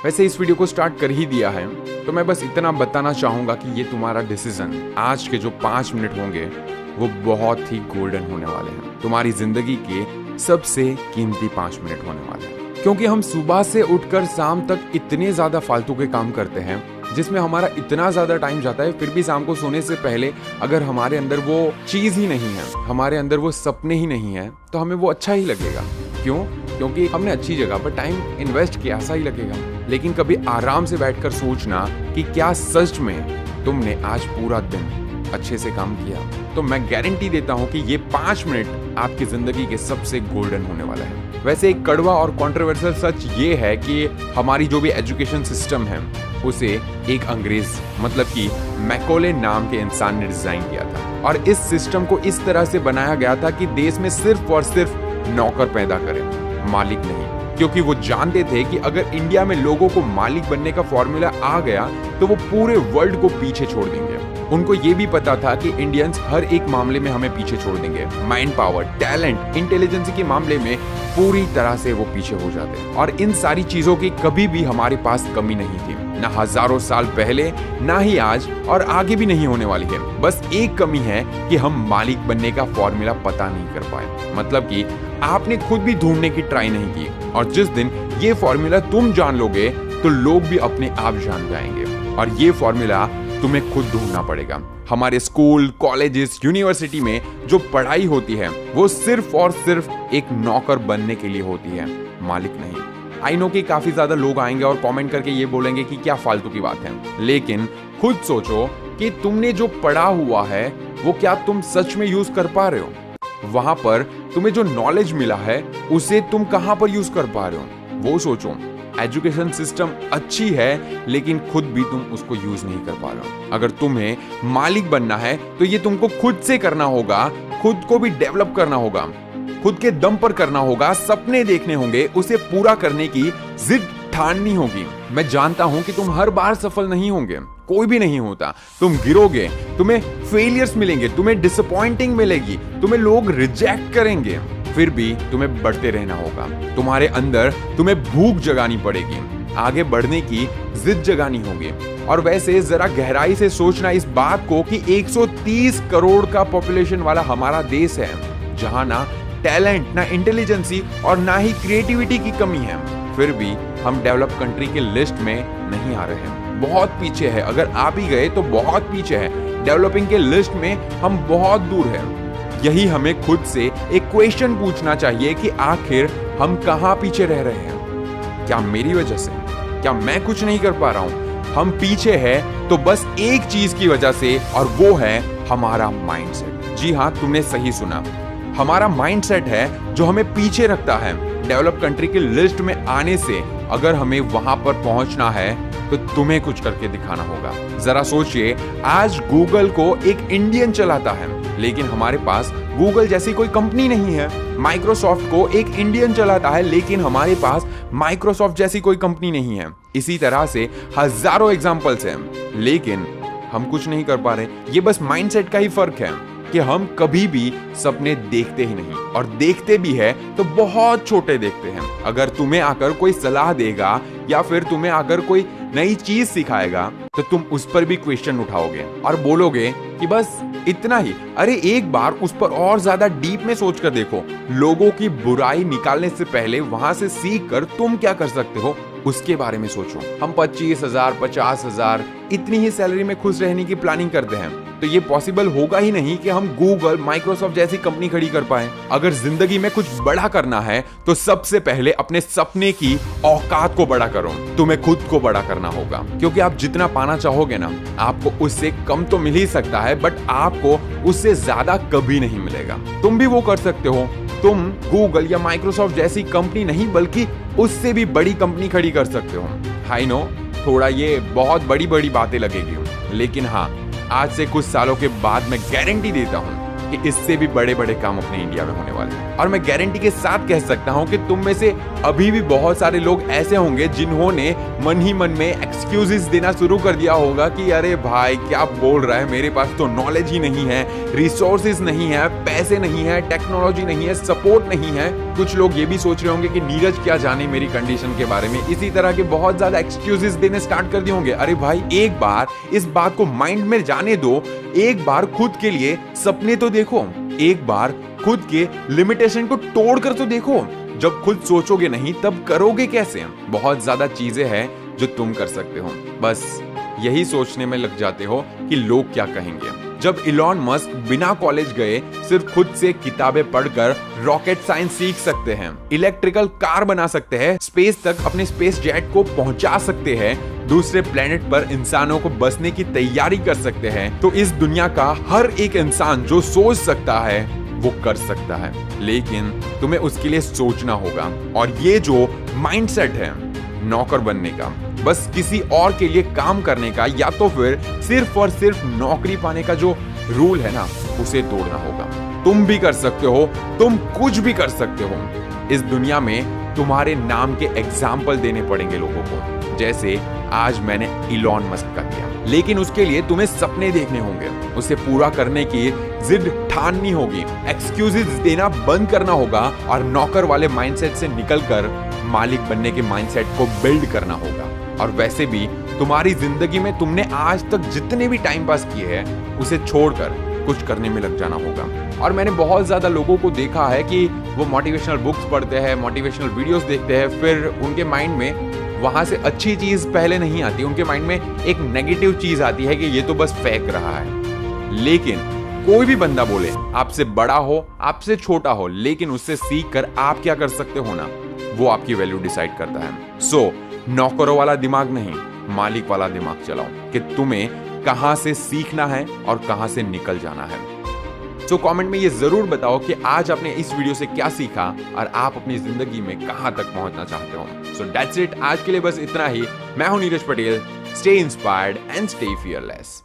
वैसे इस वीडियो को स्टार्ट कर ही दिया है तो मैं बस इतना बताना चाहूंगा कि ये तुम्हारा डिसीजन, आज के जो 5 मिनट होंगे वो बहुत ही गोल्डन होने वाले हैं। तुम्हारी जिंदगी के सबसे कीमती 5 मिनट होने वाले हैं, क्योंकि हम सुबह से उठकर शाम तक इतने ज्यादा फालतू के काम करते हैं जिसमें हमारा इतना ज्यादा टाइम जाता है, फिर भी शाम को सोने से पहले अगर हमारे अंदर वो चीज ही नहीं है, हमारे अंदर वो सपने ही नहीं है, तो हमें वो अच्छा ही लगेगा। क्यों? क्योंकि हमने अच्छी जगह पर टाइम इन्वेस्ट किया, ऐसा ही लगेगा। लेकिन कभी आराम से बैठकर सोचना कि क्या सच में तुमने आज पूरा दिन अच्छे से काम किया, तो मैं गारंटी देता हूं कि ये 5 मिनट आपकी जिंदगी के सबसे गोल्डन होने वाला है। वैसे एक कड़वा और कंट्रोवर्शियल सच ये है कि हमारी जो भी एजुकेशन सिस्टम है उसे एक अंग्रेज मतलब कि मैकॉले नाम के इंसान ने डिजाइन किया था, और इस सिस्टम को इस तरह से बनाया गया था कि देश में सिर्फ और सिर्फ नौकर पैदा करें, मालिक नहीं। क्योंकि वो जानते थे कि अगर इंडिया में लोगों को मालिक बनने का फॉर्मूला आ गया तो वो पूरे वर्ल्ड को पीछे छोड़ देंगे। उनको ये भी पता था कि इंडियंस हर एक मामले में हमें पीछे छोड़ देंगे, माइंड पावर, टैलेंट, इंटेलिजेंस के मामले में पूरी तरह से वो पीछे हो जाते हैं। और इन सारी चीजों की कभी भी हमारे पास कमी नहीं थी, ना हजारों साल पहले, ना ही आज, और आगे भी नहीं होने वाली है। बस एक कमी है कि हम मालिक बनने का फॉर्मूला पता नहीं कर पाए, मतलब कि आपने खुद भी ढूंढने की ट्राई नहीं की। और जिस दिन ये फॉर्मूला तुम जान लोगे तो लोग भी अपने आप जान जाएंगे, और ये फॉर्मूला तुम्हें खुद ढूंढना पड़ेगा। हमारे स्कूल, कॉलेजेस, यूनिवर्सिटी में जो पढ़ाई होती है वो सिर्फ और सिर्फ एक नौकर बनने के लिए होती है, मालिक नहीं। आई नो कि काफी ज्यादा लोग आएंगे और कमेंट करके ये बोलेंगे कि क्या फालतू की बात है, लेकिन खुद सोचो कि तुमने जो पढ़ा हुआ है वो क्या तुम सच में यूज कर पा रहे हो? वहां पर तुम्हें जो नॉलेज मिला है उसे तुम कहां पर यूज कर पा रहे हो, वो सोचो। एजुकेशन सिस्टम अच्छी है लेकिन खुद भी तुम उसको यूज नहीं कर पा रहे हो। अगर तुम्हें मालिक बनना है तो ये तुमको खुद से करना होगा, खुद को भी डेवलप करना होगा, खुद के दम पर करना होगा, सपने देखने होंगे, उसे पूरा करने की जिद ठाननी होगी। मैं जानता हूं कि तुम हर बार सफल नहीं होंगे, कोई भी नहीं होता। तुम गिरोगे, तुम्हें फेलियर्स मिलेंगे, तुम्हें डिसअपॉइंटिंग मिलेगी, तुम्हें लोग रिजेक्ट करेंगे, फिर भी तुम्हें बढ़ते रहना होगा। तुम्हारे अंदर तुम्हें भूख जगानी पड़ेगी, आगे बढ़ने की जिद जगानी होगी। और वैसे जरा गहराई से सोचना इस बात को कि 130 करोड़ का पॉपुलेशन वाला हमारा देश है, जहां ना टैलेंट, ना इंटेलिजेंसी और ना ही क्रिएटिविटी की कमी है, फिर भी हम डेवलप कंट्री के लिस्ट में नहीं आ रहे हैं, बहुत पीछे है। अगर आ भी गए तो बहुत पीछे है, डेवलपिंग के लिस्ट में हम बहुत दूर हैं। यही हमें खुद से एक क्वेश्चन पूछना चाहिए कि आखिर हम कहां पीछे रह रहे हैं? क्या मेरी वजह से? क्या मैं कुछ नहीं कर पा रहा हूं? हम पीछे हैं तो बस एक चीज की वजह से, और वो है हमारा माइंडसेट। जी हां, तुमने सही सुना, हमारा माइंडसेट है जो हमें पीछे रखता है डेवलप कंट्री की लिस्ट में आने से। अगर हमें वहां पर पहुंचना है तो तुम्हें कुछ करके दिखाना होगा। जरा सोचिए, आज गूगल को एक इंडियन चलाता है लेकिन हमारे पास गूगल जैसी कोई कंपनी नहीं है। माइक्रोसॉफ्ट को एक इंडियन चलाता है लेकिन हमारे पास माइक्रोसॉफ्ट जैसी कोई कंपनी नहीं है। इसी तरह से हजारों एग्जांपल्स हैं, लेकिन हम कुछ नहीं कर पा रहे। ये बस माइंडसेट का ही फर्क है कि हम कभी भी सपने देखते ही नहीं, और देखते भी है तो बहुत छोटे देखते हैं। अगर तुम्हें आकर कोई सलाह देगा या फिर तुम्हें आकर कोई नई चीज सिखाएगा तो तुम उस पर भी क्वेश्चन उठाओगे और बोलोगे कि बस इतना ही। अरे एक बार उस पर और ज्यादा डीप में सोच कर देखो। लोगों की बुराई निकालने से पहले वहां से सीख कर तुम क्या कर सकते हो उसके बारे में सोचो। हम 25,000, 50,000 इतनी ही सैलरी में खुश रहने की प्लानिंग करते हैं, तो ये पॉसिबल होगा ही नहीं कि हम गूगल, माइक्रोसॉफ्ट जैसी कंपनी खड़ी कर पाए। अगर जिंदगी में कुछ बड़ा करना है तो सबसे पहले अपने सपने की औकात को बड़ा करो। तुम्हें खुद को बड़ा करना होगा, क्योंकि आप जितना पाना चाहोगे ना, आपको उससे कम तो मिल ही सकता है, बट आपको उससे ज्यादा कभी नहीं मिलेगा। तुम भी वो कर सकते हो। तुम गूगल या माइक्रोसॉफ्ट जैसी कंपनी नहीं बल्कि उससे भी बड़ी कंपनी खड़ी कर सकते हो। आई नो, थोड़ा ये बहुत बड़ी बड़ी बातें लगेगी, लेकिन हाँ, आज से कुछ सालों के बाद मैं गारंटी देता हूँ कि इससे भी बड़े बड़े काम अपने इंडिया में होने वाले हैं। और मैं गारंटी के साथ कह सकता हूँ कि तुम में से अभी भी बहुत सारे लोग ऐसे होंगे जिन्होंने मन ही मन में एक्सक्यूजेस देना शुरू कर दिया होगा कि अरे भाई क्या बोल रहा है, मेरे पास तो नॉलेज ही नहीं है, रिसोर्सेज नहीं है, पैसे नहीं है, टेक्नोलॉजी नहीं है, सपोर्ट नहीं है, कुछ लोग ये भी सोच रहे होंगे कि नीरज क्या जाने मेरी कंडीशन के बारे में, इसी तरह के बहुत ज्यादा एक्सक्यूजेस देने स्टार्ट कर दिए होंगे। अरे भाई, एक बार इस बात को माइंड में जाने दो, एक बार खुद के लिए सपने तो देखो, एक बार खुद के लिमिटेशन को तोड़ कर तो देखो। जब खुद सोचोगे नहीं तब करोगे कैसे? बहुत ज्यादा चीजें हैं जो तुम कर सकते हो, बस यही सोचने में लग जाते हो कि लोग क्या कहेंगे। जब इलॉन मस्क बिना कॉलेज गए सिर्फ खुद से किताबें पढ़कर रॉकेट साइंस सीख सकते हैं, इलेक्ट्रिकल कार बना सकते हैं, स्पेस तक अपने स्पेस जेट को पहुंचा सकते हैं, दूसरे प्लेनेट पर इंसानों को बसने की तैयारी कर सकते हैं, तो इस दुनिया का हर एक इंसान जो सोच सकता है वो कर सकता है। लेकिन तुम्हें उसके लिए सोचना होगा, और ये जो माइंडसेट है नौकर बनने का, बस किसी और के लिए काम करने का, या तो फिर सिर्फ और सिर्फ नौकरी पाने का जो रूल है ना, उसे तोड़ना होगा। तुम भी कर सकते हो, तुम कुछ भी कर सकते हो। इस दुनिया में तुम्हारे नाम के एग्जाम्पल देने पड़ेंगे लोगों को, जैसे आज मैंने इलॉन मस्क का किया। लेकिन उसके लिए तुम्हें सपने देखने होंगे, उसे पूरा करने की जिद ठाननी होगी, एक्सक्यूजेस देना बंद करना होगा, और नौकर वाले माइंडसेट से निकलकर मालिक बनने के माइंडसेट को बिल्ड करना होगा। और वैसे भी तुम्हारी जिंदगी में तुमने आज तक जितने भी टाइम पास किए हैं उसे छोड़कर कुछ करने में लग जाना होगा। और मैंने बहुत ज्यादा लोगों को देखा है कि वो मोटिवेशनल बुक्स पढ़ते हैं, मोटिवेशनल वीडियोस देखते हैं, फिर उनके माइंड में वहां से अच्छी चीज पहले नहीं आती, उनके माइंड में एक नेगेटिव चीज आती है कि ये तो बस फेंक रहा है। लेकिन कोई भी बंदा बोले, आपसे बड़ा हो, आपसे छोटा हो, लेकिन उससे सीख कर आप क्या कर सकते हो ना, वो आपकी वैल्यू डिसाइड करता है। सो नौकरों वाला दिमाग नहीं, मालिक वाला दिमाग चलाओ कि तुम्हें कहां से सीखना है और कहां से निकल जाना है। सो कमेंट में ये जरूर बताओ कि आज आपने इस वीडियो से क्या सीखा और आप अपनी जिंदगी में कहां तक पहुंचना चाहते हो। सो दैट्स इट, आज के लिए बस इतना ही। मैं हूं Neeraj Patel. Stay inspired and stay fearless.